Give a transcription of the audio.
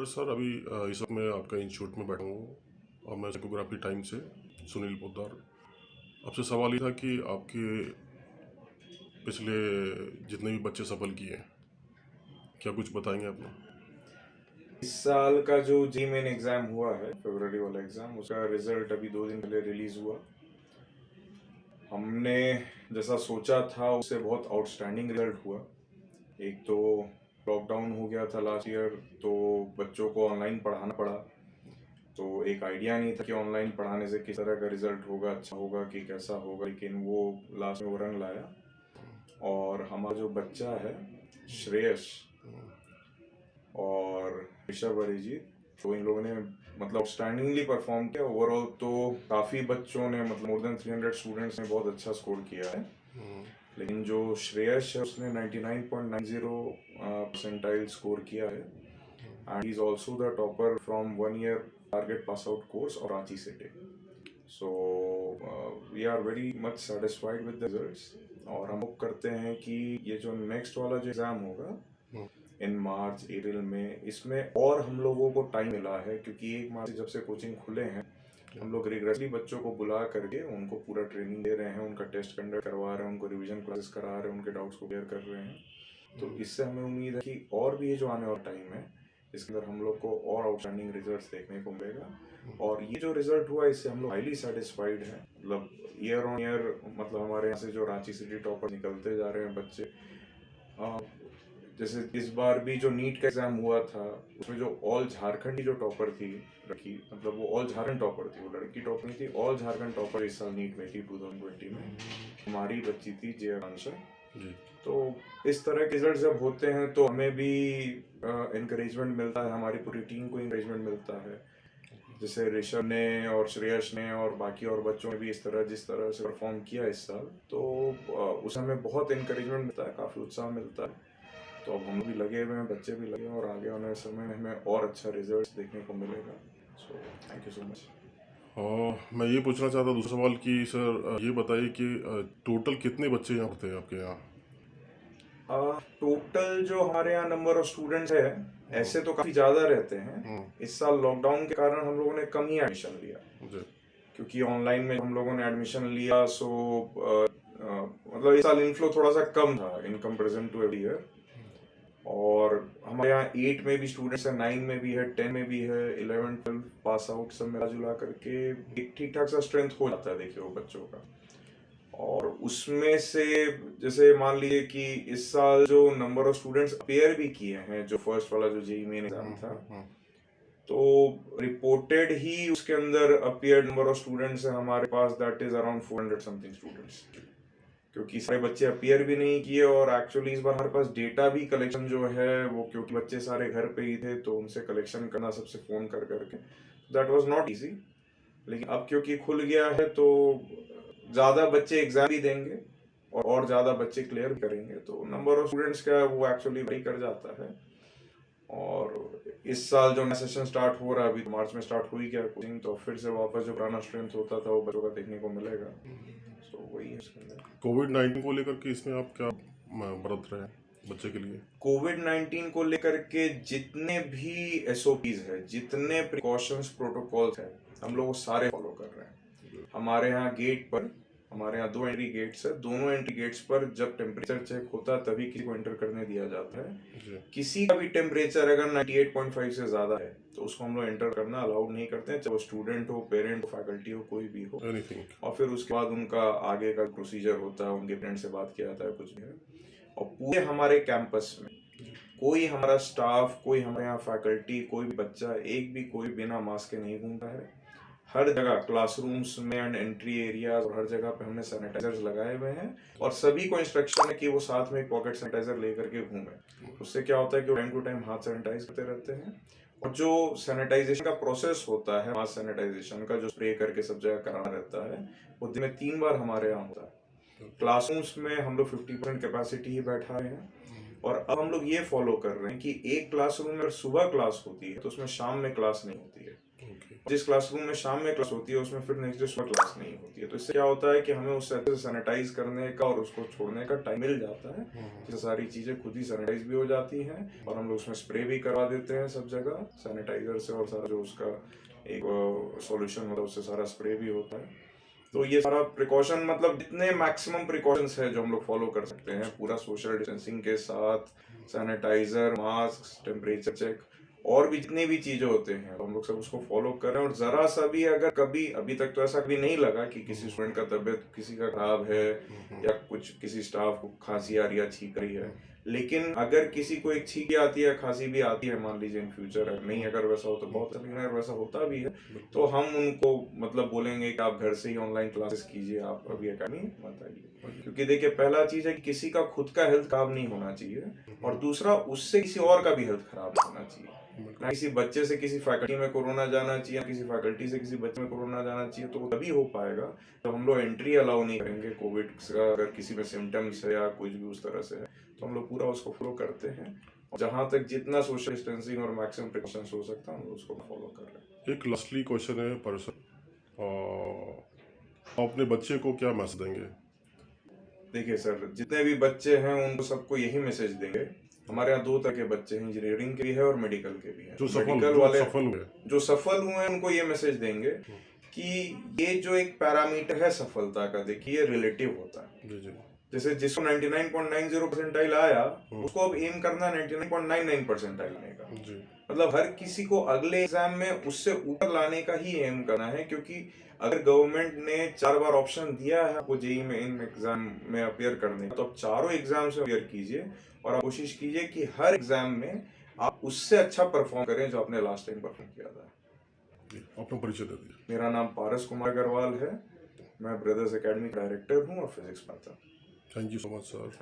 और सर अभी इस वक्त मैं आपका इंस्टीट्यूट में बैठा हूँ और मैं साइकोग्राफी टाइम से सुनील पोद्दार। आपसे सवाल ये था कि आपके पिछले जितने भी बच्चे सफल किए हैं, क्या कुछ बताएंगे अपना? इस साल का जो जी मेन एग्जाम हुआ है, फरवरी वाला एग्जाम, उसका रिजल्ट अभी 2 दिन पहले रिलीज हुआ। हमने जैसा सोचा था उससे बहुत आउटस्टैंडिंग रिजल्ट हुआ। एक तो लॉकडाउन हो गया था लास्ट ईयर, तो बच्चों को ऑनलाइन पढ़ाना पड़ा। तो एक आइडिया नहीं था कि ऑनलाइन पढ़ाने से किस तरह का रिजल्ट होगा, अच्छा होगा कि कैसा होगा, लेकिन वो लास्ट में वो रंग लाया। और हमारा जो बच्चा है श्रेयस और ऋषभ अरिजीत, तो इन लोगों ने मतलब आउटस्टैंडिंगली परफॉर्म किया। ओवरऑल तो काफ़ी बच्चों ने मतलब मोर देन 300 स्टूडेंट्स ने बहुत अच्छा स्कोर किया है। लेकिन जो श्रेयस है उसने 99.90 परसेंटाइल स्कोर किया है and he is also the topper from 1 year target pass out course और Ranchi city. So we are very much satisfied with the results और हम होप करते हैं कि ये जो नेक्स्ट वाला जो एग्ज़ाम होगा इन मार्च अप्रैल में, इसमें और हम लोगों को टाइम मिला है क्योंकि 1 मार्च जब से कोचिंग खुले हैं हम लोग रिग्रेसली बच्चों को बुला करके उनको पूरा ट्रेनिंग दे रहे हैं, उनका टेस्ट कंडक्ट करवा रहे हैं, उनको रिवीजन क्लासेस करा रहे हैं, उनके डाउट्स को क्लियर कर रहे हैं। तो इससे हमें उम्मीद है कि और भी ये जो आने वाला टाइम है इसके अंदर हम लोग को और आउटस्टैंडिंग रिजल्ट्स देखने को मिलेगा। और ये जो रिजल्ट हुआ इससे हम लोग हाईली सेटिस्फाइड हैं। मतलब ईयर ऑन ईयर मतलब हमारे यहाँ से जो रांची सिटी टॉपर निकलते जा रहे हैं बच्चे। जैसे इस बार भी जो नीट का एग्जाम हुआ था उसमें जो ऑल झारखंड की जो टॉपर थी लड़की, मतलब वो ऑल झारखंड टॉपर थी, वो लड़की टॉपर नहीं थी, ऑल झारखंड टॉपर इस साल नीट में थी 2020 में। हमारी बच्ची थी जय आंसर। तो इस तरह के रिजल्ट जब होते हैं तो हमें भी इंकरेजमेंट मिलता है, हमारी पूरी टीम को इंकरेजमेंट मिलता है। जैसे ऋषभ ने और श्रेयस ने और बाकी और बच्चों ने भी जिस तरह से परफॉर्म किया इस साल, तो उसमें हमें बहुत इंकरेजमेंट मिलता है, काफ़ी उत्साह मिलता है। तो अब हम भी लगे हुए हैं, बच्चे भी लगे हैं और आगे आने समय में हमें और अच्छा रिजल्ट देखने को मिलेगा। So thank you so much. मैं ये पूछना चाहता दूसरा सवाल कि सर ये बताइए कि टोटल कितने बच्चे यहाँ पढ़ते हैं आपके यहाँ? टोटल जो हमारे यहाँ नंबर ऑफ स्टूडेंट्स है ऐसे तो काफ़ी ज़्यादा रहते हैं। इस साल लॉकडाउन के कारण हम लोगों ने कम ही एडमिशन लिया क्योंकि ऑनलाइन में हम लोगों ने एडमिशन लिया। सो मतलब इस साल इनफ्लो थोड़ा सा कम था in comparison to every year. और हमारे यहाँ 8 में भी स्टूडेंट्स है, 9 में भी है, 10 में भी है, 11 12 पास आउट सब मिला जुला करके एक ठीक ठाक सा स्ट्रेंथ हो जाता है देखिए वो बच्चों का। और उसमें से जैसे मान लीजिए कि इस साल जो नंबर ऑफ स्टूडेंट्स अपेयर भी किए हैं, जो फर्स्ट वाला जो जेईई मेन एग्जाम था, तो रिपोर्टेड ही उसके अंदर अपेयर नंबर ऑफ स्टूडेंट्स है हमारे पास, that is around 400 something students. क्योंकि सारे बच्चे अपियर भी नहीं किए और एक्चुअली इस बार हमारे पास डेटा भी कलेक्शन जो है वो, क्योंकि बच्चे सारे घर पे ही थे तो उनसे कलेक्शन करना सबसे फ़ोन कर करके, दैट वाज नॉट इजी। लेकिन अब क्योंकि खुल गया है तो ज़्यादा बच्चे एग्जाम भी देंगे और ज़्यादा बच्चे क्लियर करेंगे, तो नंबर ऑफ स्टूडेंट्स का वो एक्चुअली वही कर जाता है। और इस साल जो नया सेशन स्टार्ट हो रहा है, अभी मार्च में स्टार्ट हो ही गया कोचिंग, तो फिर से वापस जो पुराना स्ट्रेंथ होता था वो बच्चों का देखने को मिलेगा। तो वही है इसके अंदर। कोविड-19 को लेकर के इसमें आप क्या बरत रहे हैं बच्चे के लिए? कोविड-19 को लेकर के जितने भी एसओपीज है, जितने प्रिकॉशंस प्रोटोकॉल्स है, हम लोग सारे फॉलो कर रहे हैं। हमारे यहाँ गेट पर, हमारे यहाँ 2 एंट्री गेट्स है, दोनों एंट्री गेट्स पर जब टेम्परेचर चेक होता है तभी किसी को एंटर करने दिया जाता है। किसी का भी टेम्परेचर अगर 98.5 से ज़्यादा है तो उसको हम लोग एंटर करना अलाउड नहीं करते हैं, चाहे वो स्टूडेंट हो, पेरेंट हो, फैकल्टी हो, कोई भी हो। और फिर उसके बाद उनका आगे का प्रोसीजर होता है, उनके पेरेंट्स से बात किया जाता है, कुछ भी है। और पूरे हमारे कैंपस में कोई हमारा स्टाफ, कोई हमारे यहाँ फैकल्टी, कोई भी बच्चा, एक भी कोई बिना मास्क के नहीं घूमता है। हर जगह क्लासरूम्स में एंड एंट्री एरियाज और हर जगह पे हमने सैनिटाइजर्स लगाए हुए हैं और सभी को इंस्ट्रक्शन है कि वो साथ में एक पॉकेट सैनिटाइजर लेकर के घूमें। उससे क्या होता है कि टाइम टू टाइम हाथ सैनिटाइज करते रहते हैं। और जो सैनिटाइजेशन का प्रोसेस होता है, मास सैनिटाइजेशन का जो स्प्रे करके सब जगह कराना रहता है, वो दिन में 3 बार हमारे यहाँ होता है। क्लासरूम्स में हम लोग 50% कैपेसिटी ही बैठा रहे हैं। और अब हम लोग ये फॉलो कर रहे हैं कि एक क्लासरूम में सुबह क्लास होती है तो उसमें शाम में क्लास नहीं होती है। ओके। जिस क्लासरूम में शाम में क्लास होती है उसमें फिर नेक्स्ट डे सुबह क्लास नहीं होती है, तो इससे क्या होता है कि हमें उस अच्छे से सैनिटाइज करने का और उसको छोड़ने का टाइम मिल जाता है, जिससे सारी चीज़ें खुद ही सैनिटाइज भी हो जाती हैं और हम लोग उसमें स्प्रे भी करवा देते हैं सब जगह सैनिटाइजर से, और सारा जो उसका एक सॉल्यूशन होता है उससे सारा स्प्रे भी होता है। तो ये सारा प्रिकॉशन, मतलब जितने मैक्सिमम प्रिकॉशंस है जो हम लोग फॉलो कर सकते हैं पूरा सोशल डिस्टेंसिंग के साथ, सैनिटाइजर, मास्क, टेम्परेचर चेक और भी जितनी भी चीजें होते हैं तो हम लोग सब उसको फॉलो कर रहे हैं। और जरा सा भी अगर कभी, अभी तक तो ऐसा कभी नहीं लगा कि किसी स्टूडेंट का तबीयत किसी का खराब है या कुछ किसी स्टाफ को खांसी आ रही है, छींक रही है, लेकिन अगर किसी को एक छींक आती है, खांसी भी आती है मान लीजिए इन फ्यूचर, नहीं अगर वैसा हो तो बहुत, लेकिन अगर वैसा होता भी है तो हम उनको मतलब बोलेंगे कि आप घर से ही ऑनलाइन क्लासेस कीजिए, आप अभी एकेडमी मत आइए। क्योंकि देखिए पहला चीज है कि किसी का खुद का हेल्थ खराब नहीं होना चाहिए, और दूसरा उससे किसी और का भी हेल्थ खराब नहीं होना चाहिए। ना किसी बच्चे से किसी फैकल्टी में कोरोना जाना चाहिए, किसी फैकल्टी से किसी बच्चे में कोरोना जाना चाहिए। तो तभी हो पाएगा तो हम लोग एंट्री अलाउ नहीं करेंगे कोविड का, अगर किसी में सिम्टम्स है या कुछ भी उस तरह से है तो हम लोग पूरा उसको फॉलो करते हैं। और जहाँ तक जितना सोशल डिस्टेंसिंग और मैक्सिमम प्रिकॉशंस हो सकता है हम लोग उसको फॉलो कर रहे हैं। एक लास्टली क्वेश्चन है पर्सन, अपने बच्चे को क्या मैसेज देंगे? देखिए सर, जितने भी बच्चे हैं उनको सबको यही मैसेज देंगे। हमारे यहाँ दो तरह के बच्चे हैं, इंजीनियरिंग के भी है और मेडिकल के भी है। जो मेडिकल वाले जो सफल हुए उनको ये मैसेज देंगे कि ये जो एक पैरामीटर है सफलता का, देखिए रिलेटिव होता है। जी जी। जैसे जिसको 99.90 परसेंटाइल आया उसको अब एम करना 99.99 परसेंटाइल आने का। मतलब हर किसी को अगले एग्जाम में उससे ऊपर लाने का ही एम करना है, क्योंकि अगर गवर्नमेंट ने 4 बार ऑप्शन दिया है आपको जेईई में इन एग्जाम में अपियर करने का, तो आप चारों एग्जाम से अपियर कीजिए और आप कोशिश कीजिए कि हर एग्जाम में आप उससे अच्छा परफॉर्म करें जो आपने लास्ट टाइम परफॉर्म किया था। अपना परिचय दे दीजिए। मेरा नाम पारस कुमार अग्रवाल है, मैं ब्रदर्स एकेडमी का डायरेक्टर हूँ और फिजिक्स पढ़ता हूँ। Thank you so much sir.